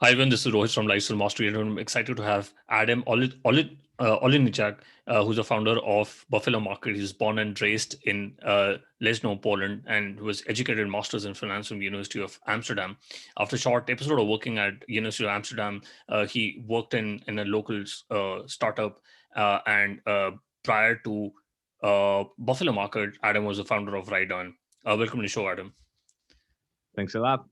Hi, everyone. This is Rohit from Lifestyle Mastery, and I'm excited to have Adam Olejniczak, who's the founder of Buffalo Market. He's born and raised in Leszno, Poland, and was educated in Masters in Finance from the University of Amsterdam. After a short episode of working at University of Amsterdam, he worked in a local startup, and prior to Buffalo Market, Adam was the founder of Rydeon. Welcome to the show, Adam. Thanks a lot.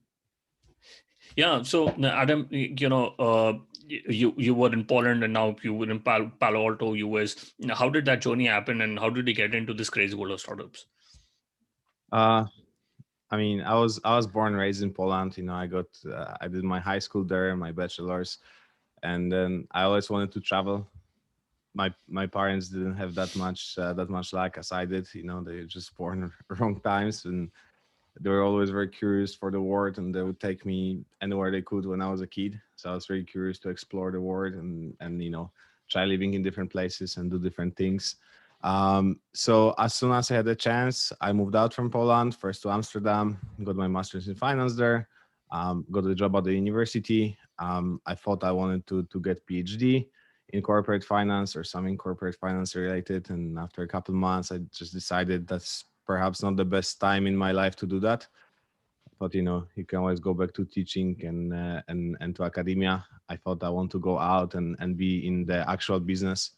Yeah. So Adam, you were in Poland and now you were in Palo Alto, US. How did that journey happen, and how did you get into this crazy world of startups? Uh, I was born and raised in Poland. I did my high school there, my bachelor's, and then I always wanted to travel. My parents didn't have that much luck as I did. They were just born wrong times, and they were always very curious for the world, and they would take me anywhere they could when I was a kid. So I was very curious to explore the world and try living in different places and do different things. So as soon as I had a chance, I moved out from Poland first to Amsterdam, got my master's in finance there, got a job at the university. I thought I wanted to get PhD in corporate finance or something corporate finance related, and after a couple of months, I just decided that's perhaps not the best time in my life to do that. But you can always go back to teaching and to academia. I thought I want to go out and be in the actual business.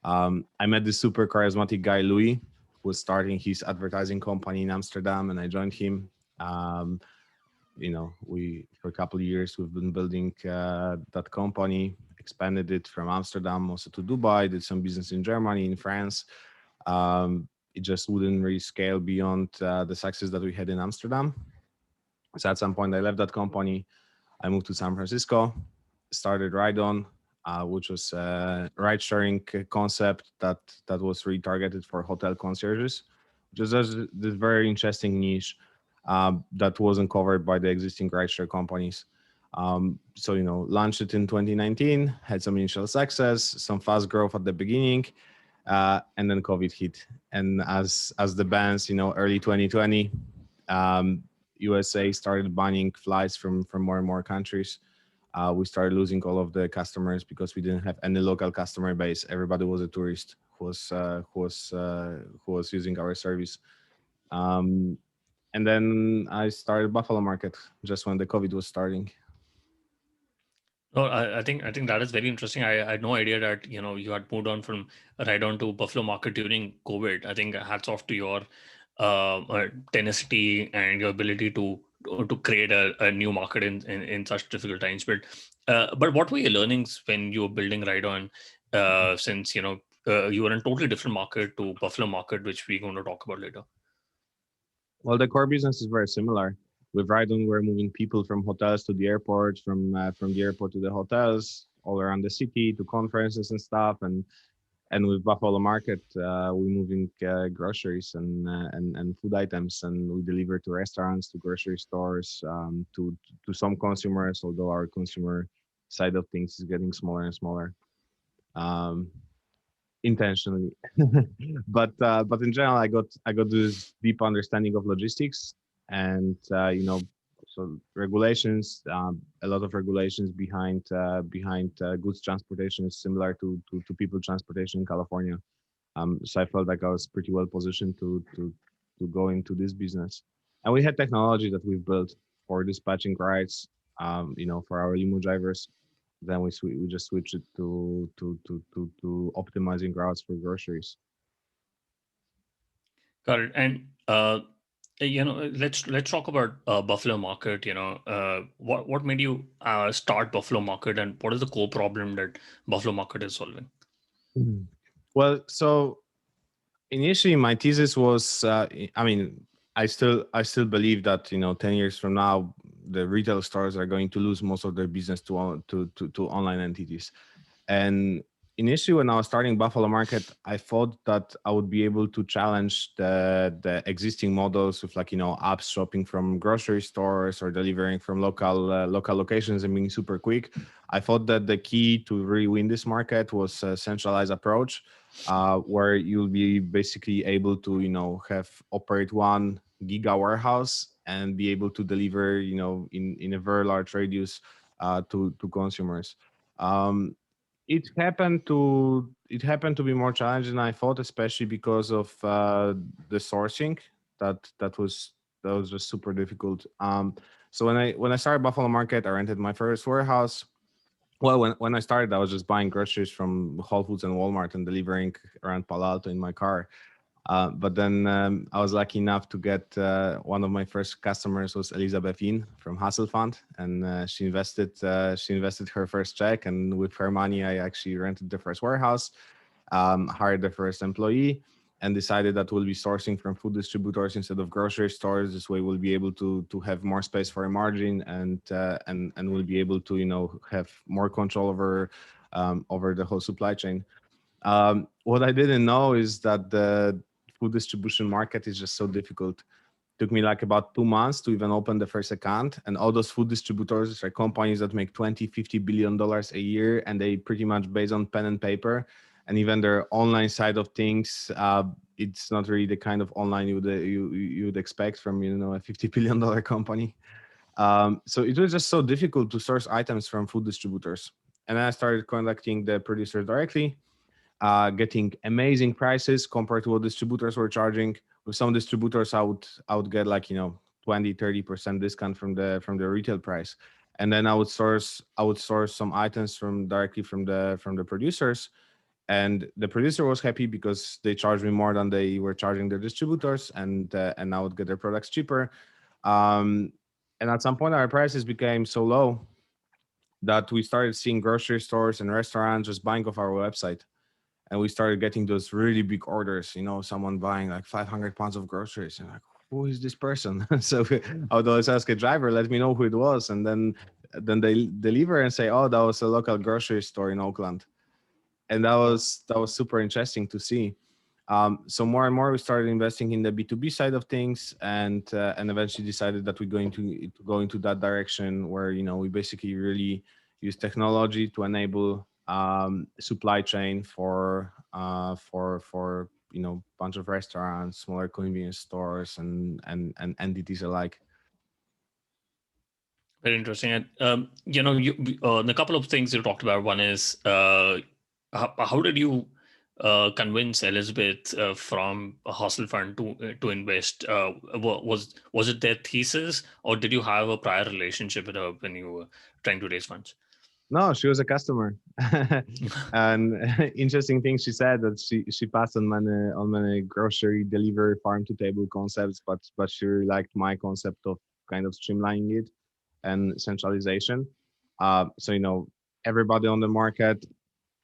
I met this super charismatic guy, Louis, who was starting his advertising company in Amsterdam, and I joined him. Um, we for a couple of years we've been building that company, expanded it from Amsterdam also to Dubai, did some business in Germany, in France. It just wouldn't really scale beyond the success that we had in Amsterdam. So at some point, I left that company. I moved to San Francisco, started Rydeon, which was a ride-sharing concept that was really targeted for hotel concierges, which is this very interesting niche that wasn't covered by the existing ride-share companies. So launched it in 2019, had some initial success, some fast growth at the beginning, and then COVID hit. And as the bans, early 2020, USA started banning flights from more and more countries. We started losing all of the customers because we didn't have any local customer base. Everybody was a tourist who was using our service. Um, and then I started Buffalo Market just when the COVID was starting. No, I think that is very interesting. I had no idea that you had moved on from Ride On to Buffalo Market during COVID. I think hats off to your tenacity and your ability to create a new market in such difficult times. But what were your learnings when you were building Ride On? Since you were in a totally different market to Buffalo Market, which we're going to talk about later. Well, the core business is very similar. With Ryden, we're moving people from hotels to the airport, from the airport to the hotels, all around the city to conferences and stuff. And with Buffalo Market, we're moving groceries and food items, and we deliver to restaurants, to grocery stores, to some consumers. Although our consumer side of things is getting smaller and smaller. Um, Intentionally. But in general, I got this deep understanding of logistics and so regulations. A lot of regulations behind goods transportation is similar to people transportation in California. So I felt like I was pretty well positioned to go into this business. And we had technology that we've built for dispatching rides, for our limo drivers. Then we just switched it to optimizing routes for groceries. Got it. And let's talk about Buffalo Market. What made you start Buffalo Market, and what is the core problem that Buffalo Market is solving? Mhm. Well, so initially my thesis was, I still believe that 10 years from now the retail stores are going to lose most of their business to online entities. And initially, when I was starting Buffalo Market, I thought that I would be able to challenge the existing models with apps shopping from grocery stores or delivering from local locations and being super quick. I thought that the key to really win this market was a centralized approach, where you'll be basically able to have operate one giga warehouse and be able to deliver in a very large radius to consumers. Um, it happened to be more challenging than I thought, especially because of the sourcing. That was just super difficult. So when I started Buffalo Market, I rented my first warehouse. Well, when I started, I was just buying groceries from Whole Foods and Walmart and delivering around Palo Alto in my car. But then I was lucky enough to get one of my first customers was Elizabeth In from Hustle Fund, and she invested her first check, and with her money, I actually rented the first warehouse, hired the first employee, and decided that we'll be sourcing from food distributors instead of grocery stores. This way, we'll be able to have more space for a margin, and we'll be able to have more control over the whole supply chain. What I didn't know is that the food distribution market is just so difficult. Took me like about 2 months to even open the first account, and all those food distributors are companies that make 20-50 billion dollars a year, and they pretty much based on pen and paper. And even their online side of things, it's not really the kind of online you would expect from a $50 billion company. So it was just so difficult to source items from food distributors. And then I started contacting the producers directly, getting amazing prices compared to what distributors were charging. With some distributors, I would get like 20-30% discount from the retail price, and then I would source some items directly from the producers, and the producer was happy because they charged me more than they were charging their distributors, and I would get their products cheaper. Um, and at some point, our prices became so low that we started seeing grocery stores and restaurants just buying off our website, and we started getting those really big orders. Someone buying like 500 pounds of groceries, and like, who is this person? So I would always ask a driver, let me know who it was, and then they deliver and say, oh, that was a local grocery store in Oakland. And that was super interesting to see. So more and more we started investing in the B2B side of things, and eventually decided that we're going to go into that direction where we basically really use technology to enable supply chain for bunch of restaurants, smaller convenience stores, and entities alike. Very interesting. And the couple of things you talked about. One is how did you convince Elizabeth from a hostel fund to invest? Was it their thesis, or did you have a prior relationship with her when you were trying to raise funds? No, she was a customer. And interesting thing, she said that she passed on many grocery delivery farm to table concepts, but she really liked my concept of kind of streamlining it and centralization. So everybody on the market,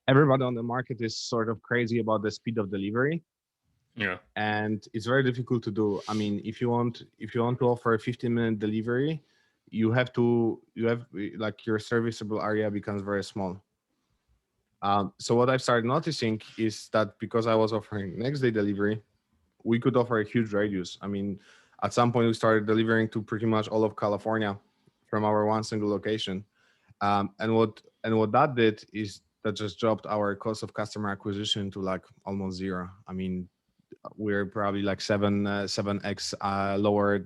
everybody on the market is sort of crazy about the speed of delivery, Yeah. and it's very difficult to do. I mean, if you want to offer a 15-minute delivery, you have like your serviceable area becomes very small. So what I've started noticing is that because I was offering next day delivery, we could offer a huge radius. I mean, at some point we started delivering to pretty much all of California from our one single location. And what that did is that just dropped our cost of customer acquisition to like almost zero. I mean, we're probably like 7x lower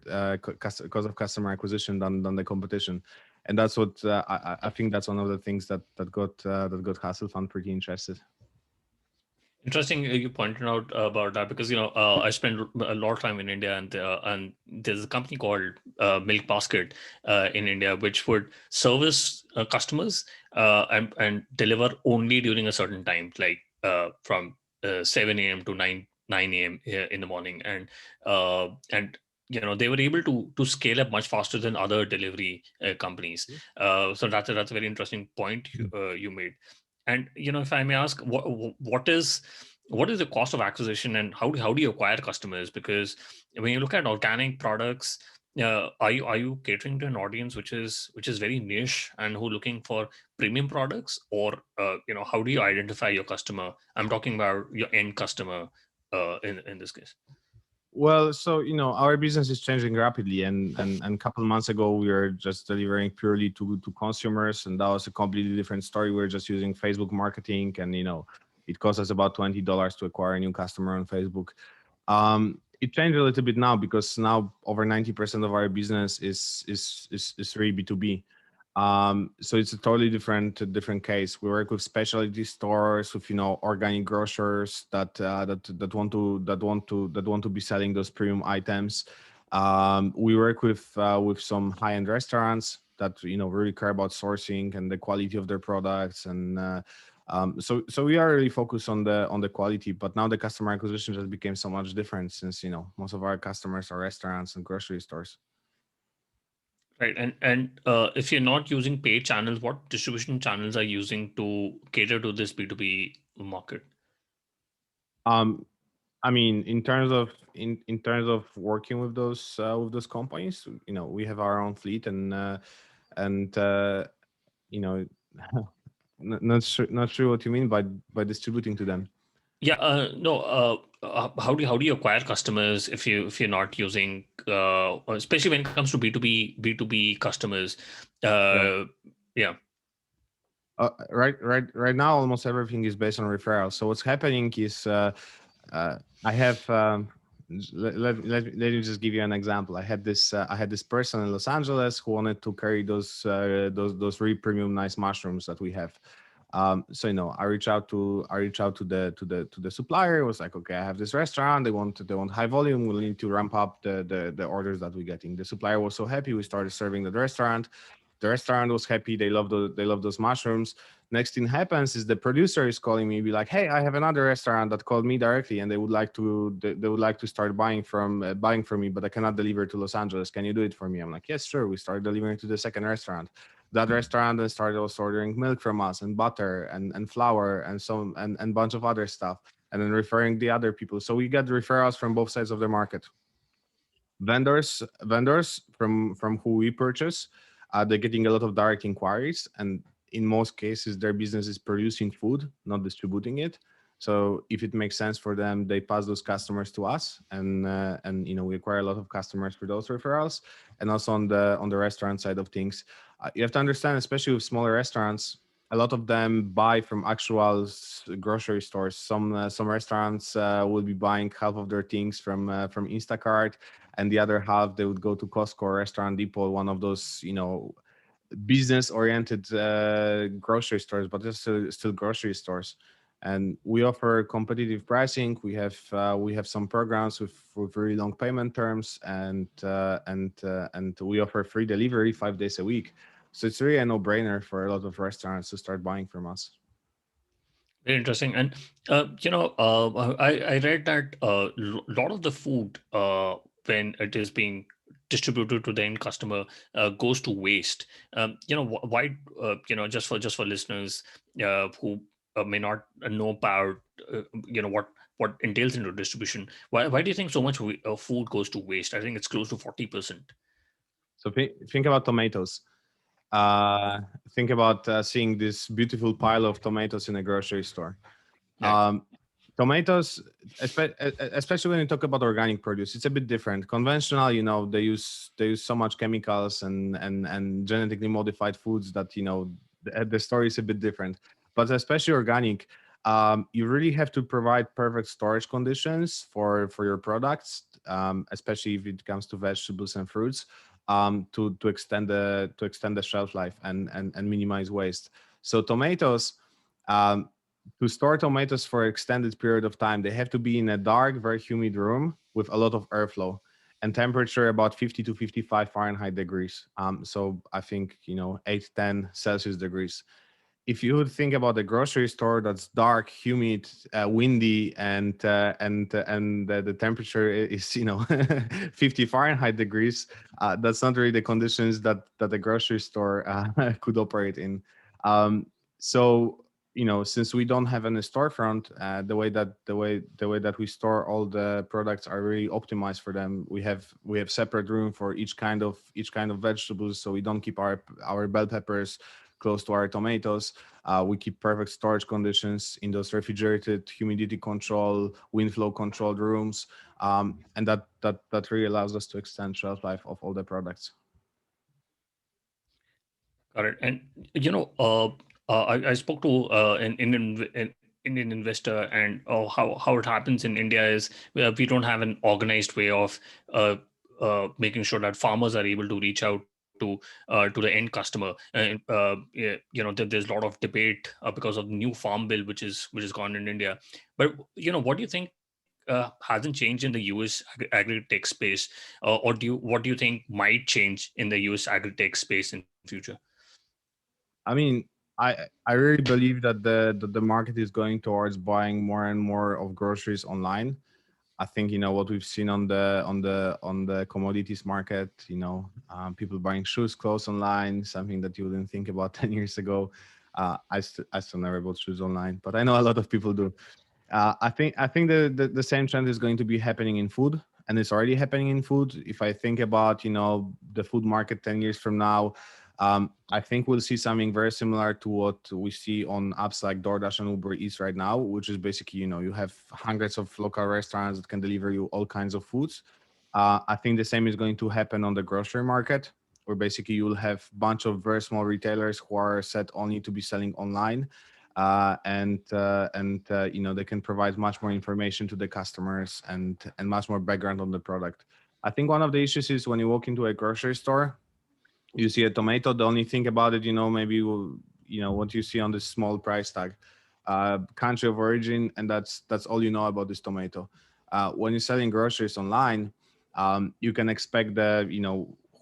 cost of customer acquisition than the competition, and that's what I think that's one of the things that got Hassel Fund pretty interested. Interesting, you pointed out about that because I spent a lot of time in India, and there's a company called Milk Basket in India, which would service customers and deliver only during a certain time, like from 7 a.m. to 9 a.m. in the morning, and they were able to scale up much faster than other delivery companies. So that's a very interesting point you made. And if I may ask, what is the cost of acquisition, and how do you acquire customers? Because when you look at organic products, are you catering to an audience which is very niche and who looking for premium products, or how do you identify your customer? I'm talking about your end customer in this case. Well, so our business is changing rapidly, and a couple months ago we were just delivering purely to consumers, and that was a completely different story. We're just using Facebook marketing, and it costs us about $20 to acquire a new customer on Facebook. It changed a little bit now because now over 90% of our business is really B2B. So it's a totally different case. We work with specialty stores, with organic grocers that want to be selling those premium items. We work with some high end restaurants that really care about sourcing and the quality of their products, and so we are really focused on the quality. But now the customer acquisition just became so much different, since most of our customers are restaurants and grocery stores. Right. And if you're not using paid channels, what distribution channels are you using to cater to this B2B market? Um, I mean, in terms of working with those companies, we have our own fleet, and you know, not sure what you mean by distributing to them. Yeah, no. How do you acquire customers if you're not using, especially when it comes to B2B customers? Yeah. Uh, yeah, Right now, almost everything is based on referrals. So what's happening is, I have. Let me just give you an example. I had this person in Los Angeles who wanted to carry those really premium nice mushrooms that we have. So I reach out to the supplier. It was like, okay, I have this restaurant. They want high volume. We need to ramp up the orders that we're getting. The supplier was so happy. We started serving the restaurant. The restaurant was happy. They love those mushrooms. Next thing happens is the producer is calling me, be like, hey, I have another restaurant that called me directly, and they would like to start buying from me, but I cannot deliver to Los Angeles. Can you do it for me? I'm like, yes, sure. We started delivering to the second restaurant. That restaurant then started also ordering milk from us, and butter, and flour, and and bunch of other stuff, and then referring the other people. So we get referrals from both sides of the market. Vendors from who we purchase, they're getting a lot of direct inquiries, and in most cases their business is producing food, not distributing it. So if it makes sense for them, they pass those customers to us, and we acquire a lot of customers for those referrals. And also on the restaurant side of things, you have to understand, especially with smaller restaurants, a lot of them buy from actual grocery stores. Some restaurants will be buying half of their things from Instacart, and the other half they would go to Costco or Restaurant Depot, one of those business oriented grocery stores, but they're still grocery stores. And we offer competitive pricing. We have some programs with very long payment terms, and we offer free delivery 5 days a week. So it's really a no-brainer for a lot of restaurants to start buying from us. very interesting. And I read that a lot of the food, when it is being distributed to the end customer, goes to waste. Why? Just for listeners who may not know about what entails into distribution. Why do you think so much food goes to waste? I think it's close to 40%. So think about tomatoes. Uh, think about seeing this beautiful pile of tomatoes in a grocery store. Yeah. Tomatoes, especially when you talk about organic produce, it's a bit different. Conventional, they use so much chemicals and genetically modified foods that the story is a bit different. But especially organic, you really have to provide perfect storage conditions for your products, especially if it comes to vegetables and fruits, to extend the shelf life and minimize waste. So tomatoes. To store tomatoes for an extended period of time, they have to be in a dark, very humid room with a lot of airflow and temperature about 50 to 55 Fahrenheit degrees. So I think 8, 10 Celsius degrees. If you would think about a grocery store that's dark, humid, windy, and the temperature is 50 Fahrenheit degrees, that's not really the conditions that the grocery store could operate in. So since we don't have any storefront, the way that we store all the products are really optimized for them. We have separate room for each kind of vegetables, so we don't keep our bell peppers close to our tomatoes. We keep perfect storage conditions in those refrigerated, humidity control, wind flow controlled rooms, and that really allows us to extend shelf life of all the products. Got it. And I spoke to an Indian investor, and how it happens in India is we don't have an organized way of making sure that farmers are able to reach out to the end customer. And there's a lot of debate because of the new farm bill which is gone in India. But what do you think hasn't changed in the US agri-tech space, or what do you think might change in the US agri-tech space in future? I mean, I really believe that the market is going towards buying more and more of groceries online. I think what we've seen on the commodities market. People buying shoes, clothes online, something that you wouldn't think about 10 years ago. I still never bought shoes online, but I know a lot of people do. I think the same trend is going to be happening in food, and it's already happening in food. If I think about the food market 10 years from now, I think we'll see something very similar to what we see on apps like DoorDash and Uber Eats right now, which is basically you have hundreds of local restaurants that can deliver you all kinds of foods. I think the same is going to happen on the grocery market, where basically you'll have a bunch of very small retailers who are set only to be selling online, and they can provide much more information to the customers and much more background on the product. I think one of the issues is when you walk into a grocery store, you see a tomato. The only thing about it, maybe what you see on this small price tag, country of origin, and that's all you know about this tomato. When you're selling groceries online, you can expect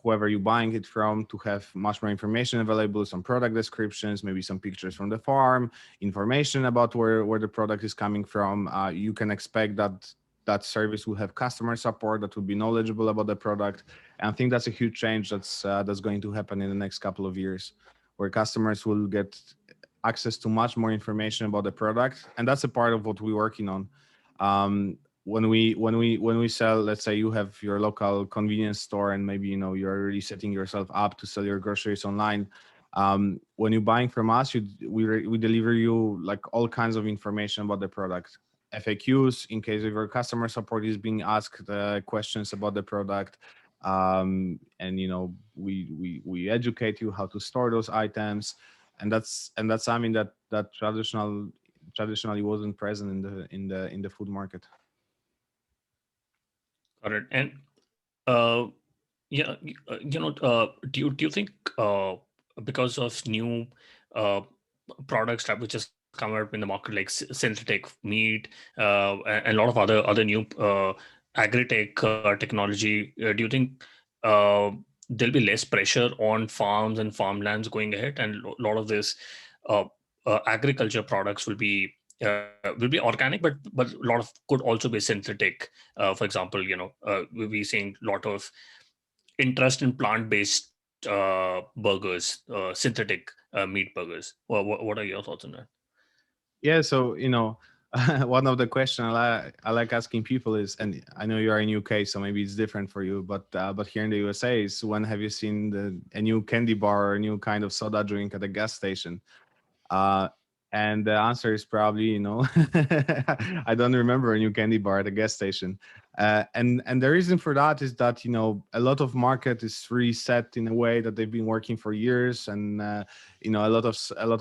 whoever you're buying it from to have much more information available, some product descriptions, maybe some pictures from the farm, information about where the product is coming from. You can expect that service will have customer support that will be knowledgeable about the product. And I think that's a huge change that's going to happen in the next couple of years, where customers will get access to much more information about the product, and that's a part of what we're working on. When we sell, let's say you have your local convenience store, and maybe you're already setting yourself up to sell your groceries online. When you're buying from us, we deliver you like all kinds of information about the product, FAQs in case of your customer support is being asked questions about the product, and we educate you how to store those items, and that's something that traditionally wasn't present in the food market. Got it. And yeah, do you think because of new uh, products that which just come up in the market like synthetic meat and a lot of other new agri-tech technology, do you think uh, there'll be less pressure on farms and farmlands going ahead, and a lot of this uh, agriculture products will be organic, but a lot of could also be synthetic. For example, we'll be seeing a lot of interest in plant-based burgers, synthetic meat burgers. What are your thoughts on that? Yeah, so one of the questions I like asking people is, and I know you are in UK, so maybe it's different for you, but here in the USA, is when have you seen a new candy bar or a new kind of soda drink at a gas station? Uh, and the answer is probably, I don't remember a new candy bar at a gas station. And the reason for that is that, a lot of market is really set in a way that they've been working for years. And, a lot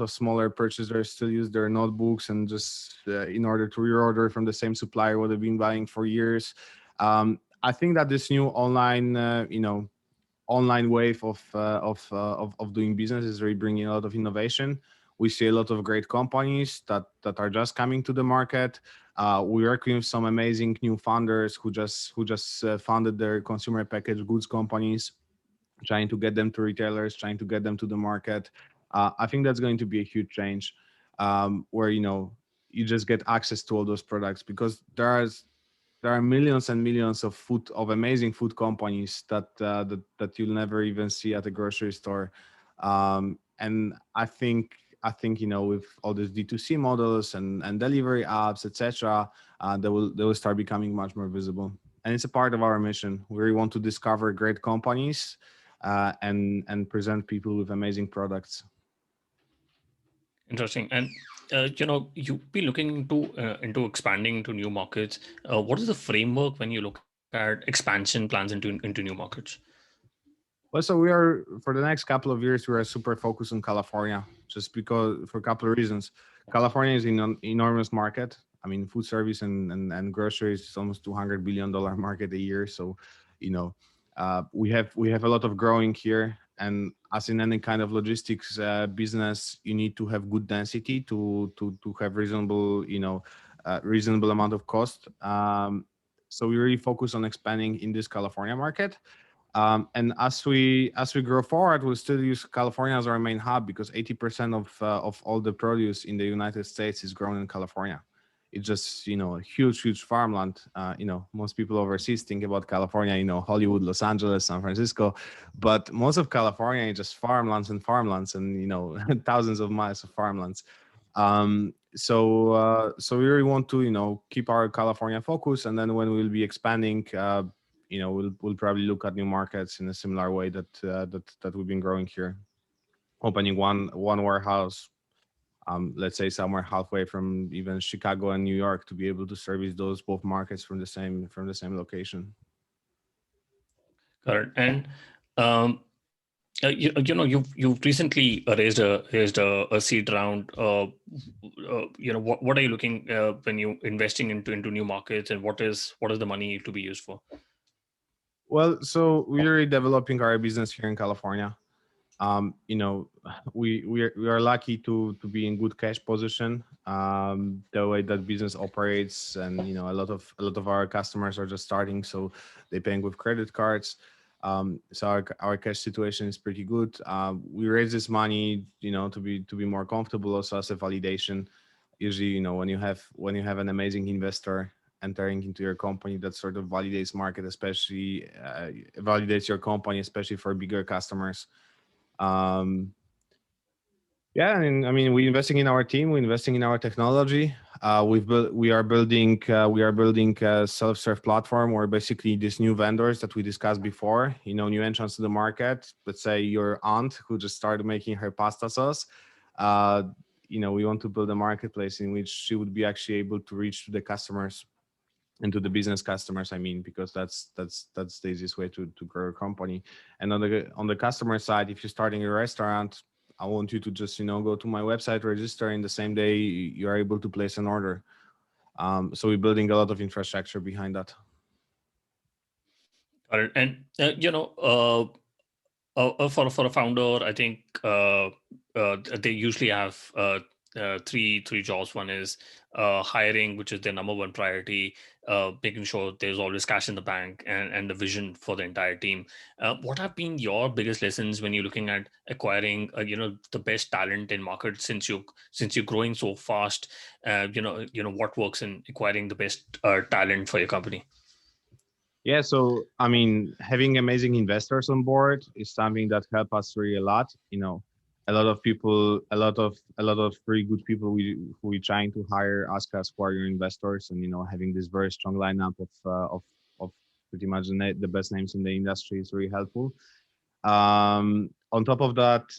of smaller purchasers still use their notebooks and just in order to reorder from the same supplier what they've been buying for years. I think that this new online wave of doing business is really bringing a lot of innovation. We see a lot of great companies that are just coming to the market. We're working with some amazing new founders who just founded their consumer packaged goods companies, trying to get them to retailers, trying to get them to the market. I think that's going to be a huge change, where you just get access to all those products, because there are millions and millions of amazing food companies that you'll never even see at a grocery store. And I think with all these D2C models and delivery apps, etc., they will start becoming much more visible. And it's a part of our mission. We really want to discover great companies, and present people with amazing products. Interesting. And you've been looking into expanding into new markets. What is the framework when you look at expansion plans into new markets? Well, so we are, for the next couple of years, we are super focused on California, just because, for a couple of reasons. California is an enormous market. I mean, food service and groceries is almost $200 billion market a year. So, we have a lot of growing here. And as in any kind of logistics business, you need to have good density to have reasonable, reasonable amount of cost. So we really focus on expanding in this California market. And as we grow forward, we'll still use California as our main hub, because 80% of all the produce in the United States is grown in California. It's just, a huge farmland. Most people overseas think about California, Hollywood, Los Angeles, San Francisco, but most of California is just farmlands and thousands of miles of farmlands. So we really want to, keep our California focus, and then when we'll be expanding, we'll probably look at new markets in a similar way that we've been growing here, opening one warehouse, let's say somewhere halfway from even Chicago and New York, to be able to service those both markets from the same location. Got it. And you've recently raised a seed round. What are you looking when you investing into new markets, and what is the money to be used for? Well, so we're really developing our business here in California. We are lucky to be in good cash position. The way that business operates, and a lot of our customers are just starting, so they're paying with credit cards. So our cash situation is pretty good. We raise this money, to be more comfortable, also as a validation. Usually, when you have an amazing investor entering into your company, that sort of validates market, especially validates your company, especially for bigger customers. Yeah, and I mean, we're investing in our team, we're investing in our technology. We are building a self-serve platform where basically these new vendors that we discussed before, new entrants to the market. Let's say your aunt who just started making her pasta sauce. We want to build a marketplace in which she would be actually able to reach to the customers and to the business customers. I mean, because that's the easiest way to grow a company. And on the customer side, if you're starting a restaurant, I want you to just go to my website, register, and the same day you are able to place an order. So we're building a lot of infrastructure behind that. Got it. And for a founder, I think they usually have three jobs. One is hiring, which is their number one priority, making sure there's always cash in the bank, and the vision for the entire team. What have been your biggest lessons when you're looking at acquiring the best talent in market, since you're growing so fast? What works in acquiring the best talent for your company? Yeah, so I mean, having amazing investors on board is something that help us really a lot. A lot of people, a lot of very good people who we trying to hire ask us who are your investors, and having this very strong lineup of pretty much the best names in the industry is really helpful. On top of that,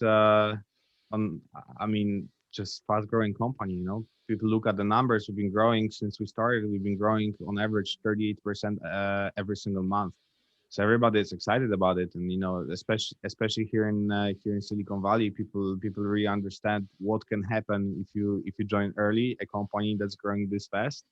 just fast growing company. People look at the numbers. We've been growing since we started. We've been growing on average 38% every single month. So everybody is excited about it, and especially here in Silicon Valley, people really understand what can happen if you join early a company that's growing this fast.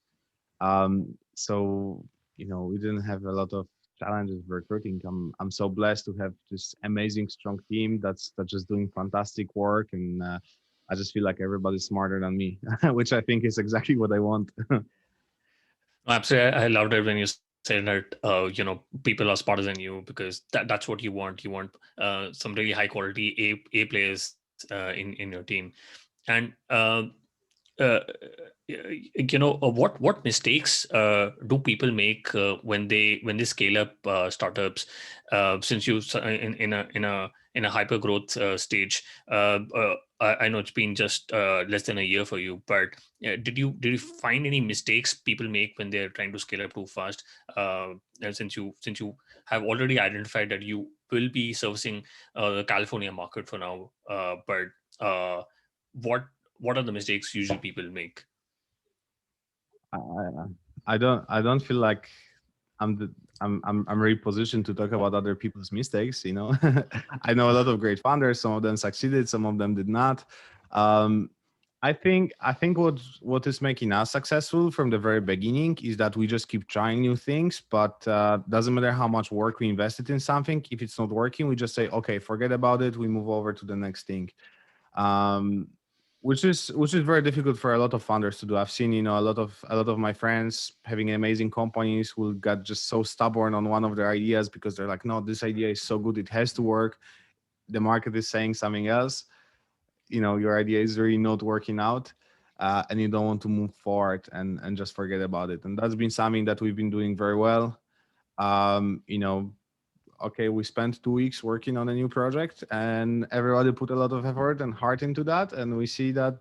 So we didn't have a lot of challenges recruiting. I'm so blessed to have this amazing strong team that's just doing fantastic work, and I just feel like everybody's smarter than me, which I think is exactly what I want. Absolutely, I loved it when you said that people are smarter than you, because that's what you want. You want some really high quality A players in your team. And what mistakes do people make when they scale up startups? Since you in a hyper growth stage, I know it's been just less than a year for you, but did you find any mistakes people make when they're trying to scale up too fast? Since you have already identified that you will be servicing the California market for now, but what are the mistakes usually people make? I don't feel like I'm really positioned to talk about other people's mistakes. I know a lot of great founders. Some of them succeeded, some of them did not. I think what is making us successful from the very beginning is that we just keep trying new things, but doesn't matter how much work we invested in something. If it's not working, we just say, okay, forget about it. We move over to the next thing. um, which is very difficult for a lot of founders to do. I've seen, a lot of my friends having amazing companies who got just so stubborn on one of their ideas because they're like, no, this idea is so good, it has to work. The market is saying something else. Your idea is really not working out, and you don't want to move forward and just forget about it. And that's been something that we've been doing very well. Um, you know, okay, we spent 2 weeks working on a new project and everybody put a lot of effort and heart into that, and we see that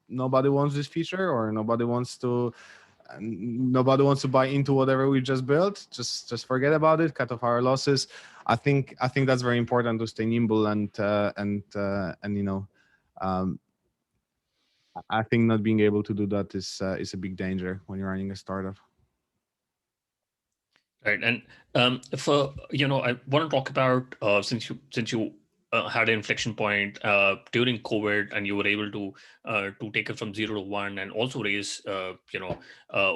nobody wants this feature, or nobody wants to buy into whatever we just built. Just forget about it, cut off our losses. I think that's very important, to stay nimble, and um, I think not being able to do that is a big danger when you're running a startup. Right. And for I want to talk about since you had an inflection point during COVID, and you were able to take it from 0 to 1, and also raise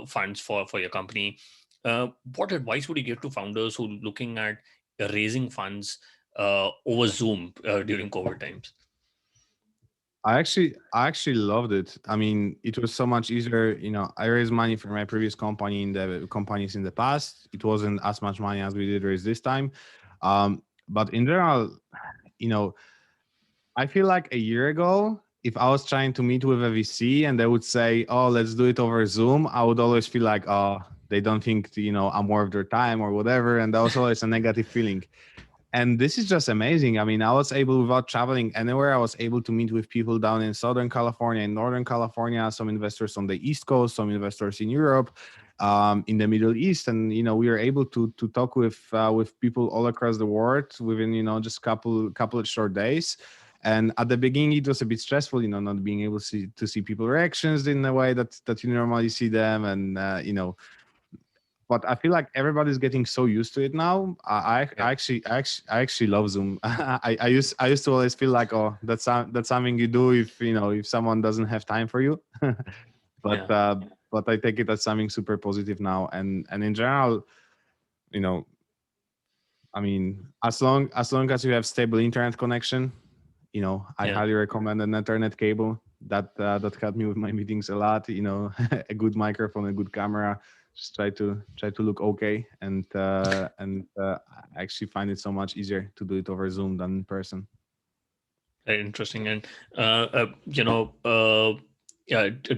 funds for your company. What advice would you give to founders who are looking at raising funds over Zoom during COVID times? I actually loved it. I mean, it was so much easier. I raised money for my previous company in the companies in the past. It wasn't as much money as we did raise this time. But in general, you know, I feel like a year ago, if I was trying to meet with a VC and they would say, "Oh, let's do it over Zoom," I would always feel like, "Oh, they don't think I'm worth their time or whatever," and that was always a negative feeling. And this is just amazing. I mean, I was able, without traveling anywhere, I was able to meet with people down in Southern California, in Northern California, some investors on the East Coast, some investors in Europe, in the Middle East. And we were able to talk with people all across the world within just couple of short days. And at the beginning, it was a bit stressful, not being able to see people reactions in the way that you normally see them. And but I feel like everybody's getting so used to it now. Yeah. I actually love Zoom. I used to always feel like, oh, that's something you do if someone doesn't have time for you. but Yeah. uh, but I take it as something super positive now. And in general, you know, I mean, as long as you have stable internet connection, I Yeah. highly recommend an Ethernet cable. That helped me with my meetings a lot. A good microphone, a good camera. Just try to look okay, and I actually find it so much easier to do it over Zoom than in person. Very interesting. And yeah,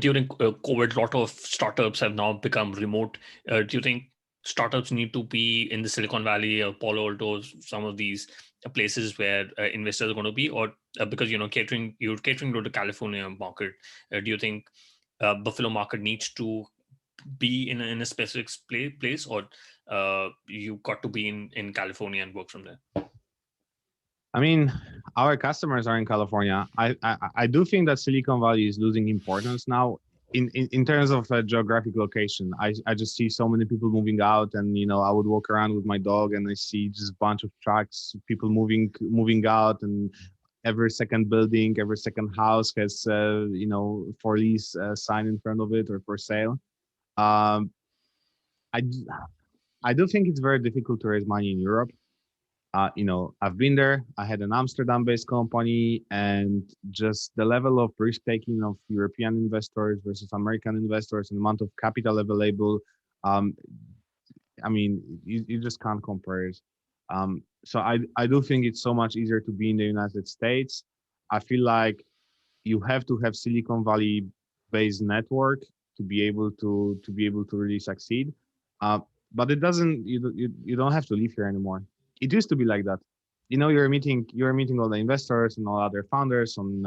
during COVID, a lot of startups have now become remote. Do you think startups need to be in the Silicon Valley or Palo Alto, some of these places where investors are going to be, or because you're catering to the California market? Do you think Buffalo market needs to be in a specific place, or you got to be in California and work from there? I mean, our customers are in California. I do think that Silicon Valley is losing importance now in terms of geographic location. I just see so many people moving out, and I would walk around with my dog and I see just a bunch of trucks, people moving out, and every second building, every second house has for lease sign in front of it or for sale. Um, I d- I do think it's very difficult to raise money in Europe. I've been there. I had an Amsterdam-based company, and just the level of risk-taking of European investors versus American investors and the amount of capital available, um, I mean, you just can't compare it. So I do think it's so much easier to be in the United States. I feel like you have to have Silicon Valley based network to be able to really succeed. Uh, but it doesn't you don't have to live here anymore. It used to be like that. You're meeting all the investors and all other founders on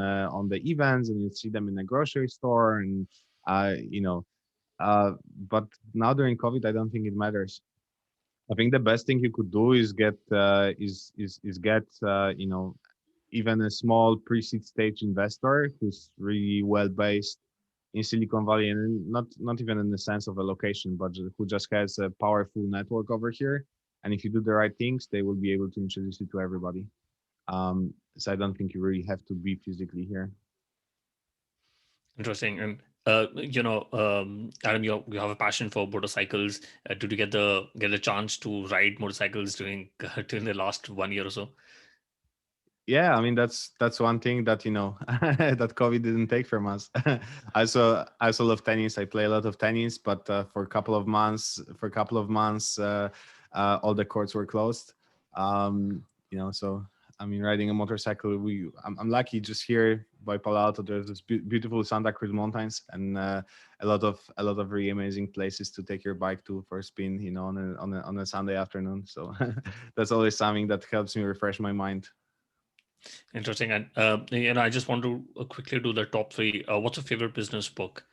the events, and you see them in the grocery store, and uh, you know. Uh, but now during COVID, I don't think it matters. I think the best thing you could do is get even a small pre-seed stage investor who's really well based in Silicon Valley, and not even in the sense of a location, but who just has a powerful network over here. And if you do the right things, they will be able to introduce you to everybody. So I don't think you really have to be physically here. Interesting. And Adam, you have a passion for motorcycles. Did you get the chance to ride motorcycles during during the last 1 year or so? Yeah, I mean that's one thing that that COVID didn't take from us. I also love tennis. I play a lot of tennis, but for a couple of months, all the courts were closed. So I mean, riding a motorcycle, I'm lucky just here by Palo Alto. There's this beautiful Santa Cruz Mountains and a lot of really amazing places to take your bike to for a spin. On a Sunday afternoon. So that's always something that helps me refresh my mind. Interesting. And I just want to quickly do the top three. What's your favorite business book?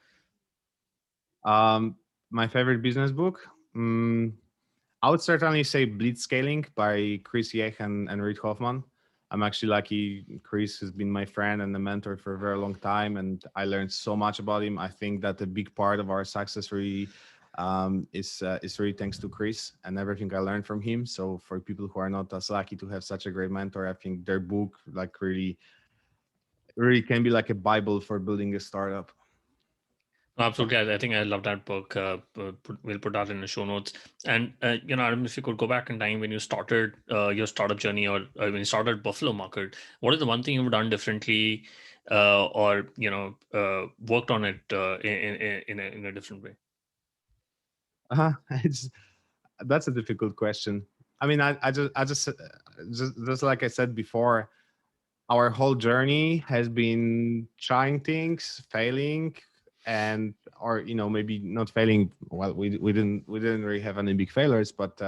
Um, my favorite business book. I would certainly say Blitzscaling by Chris Yeh and Reid Hoffman. I'm actually lucky. Chris has been my friend and a mentor for a very long time, and I learned so much about him. I think that a big part of our success really is really thanks to Chris and everything I learned from him. So for people who are not as lucky to have such a great mentor, I think their book like really can be like a bible for building a startup. Absolutely. I think I love that book. We'll put that in the show notes. And, Adam, if you could go back in time when you started your startup journey, or when you started Buffalo Market, what is the one thing you've done differently, or, worked on it in a different way? It's That's a difficult question. I mean, just like I said before, our whole journey has been trying things, failing, and or maybe not failing. Well, we didn't really have any big failures, but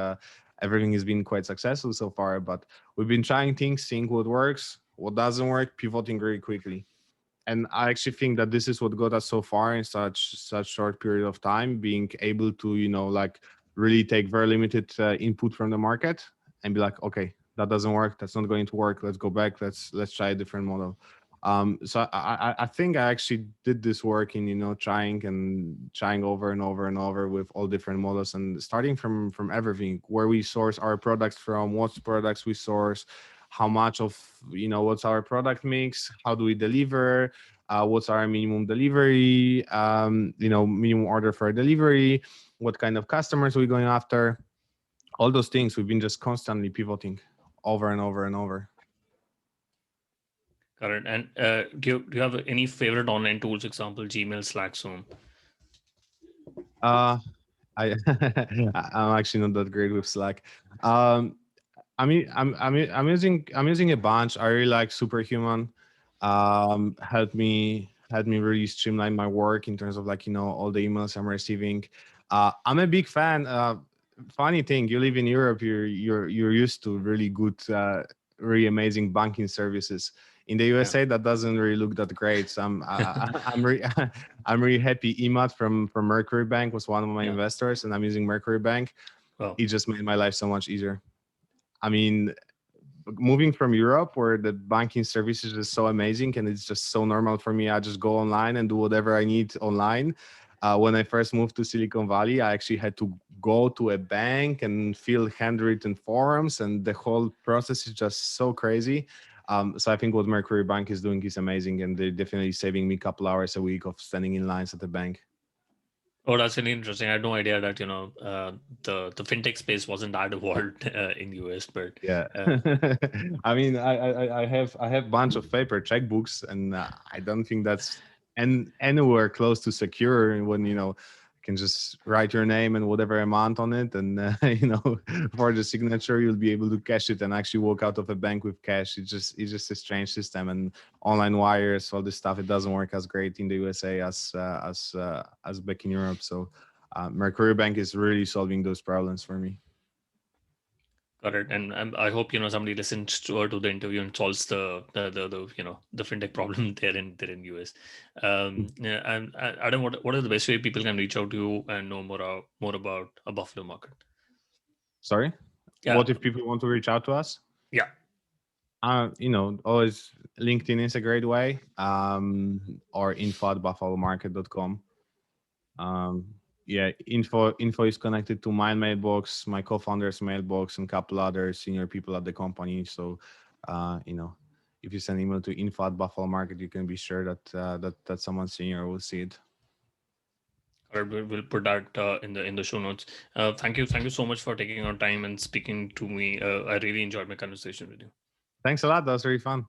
everything has been quite successful so far. But we've been trying things, seeing what works, what doesn't work, pivoting very quickly. And I actually think that this is what got us so far in such short period of time, being able to like really take very limited input from the market and be like, okay, that doesn't work, that's not going to work, let's go back, let's try a different model. So I think I actually did this work in trying over and over and over with all different models, and starting from everything, where we source our products from, what products we source, how much of what's our product mix, how do we deliver, what's our minimum delivery, minimum order for delivery, what kind of customers we're going after, all those things. We've been just constantly pivoting over and over and over. Got it. And do you have any favorite online tools, example, Gmail, Slack, Zoom? uh I I'm actually not that great with Slack. um I'm using a bunch. I really like Superhuman. Helped me really streamline my work in terms of like all the emails I'm receiving. I'm a big fan. Funny thing, you live in Europe, you're used to really good, really amazing banking services. In the Yeah. USA, that doesn't really look that great. So I'm really happy. Imad from Mercury Bank was one of my Yeah. investors, and I'm using Mercury Bank. Well, It just made my life so much easier. I mean, moving from Europe where the banking services is so amazing and it's just so normal for me, I just go online and do whatever I need online. When I first moved to Silicon Valley, I actually had to go to a bank and fill handwritten forms, and the whole process is just so crazy. So I think what Mercury Bank is doing is amazing, and they're definitely saving me a couple hours a week of standing in lines at the bank. oh, that's really interesting. I had no idea that the fintech space wasn't that evolved in US, but Yeah, uh, I mean, I have bunch of paper checkbooks, and I don't think that's anywhere close to secure. When you can just write your name and whatever amount on it, and for the signature, you'll be able to cash it and actually walk out of a bank with cash. It's just a strange system, and online wires, all this stuff. It doesn't work as great in the USA as back in Europe. So, Mercury Bank is really solving those problems for me. got it. And I hope somebody listens to the interview and solves the fintech problem there in US. Yeah, and Adam, what are the best way people can reach out to you and know more about a Buffalo Market? Sorry. Yeah, What if people want to reach out to us? yeah. Always LinkedIn is a great way, or info@buffalomarket.com. Um, yeah, info is connected to my mailbox, my co-founder's mailbox, and a couple other senior people at the company. So, uh, you know, if you send email to info@buffalomarket, you can be sure that that someone senior will see it. All right, we'll put that in the show notes. Thank you so much for taking our time and speaking to me. I really enjoyed my conversation with you. Thanks a lot. That was very fun.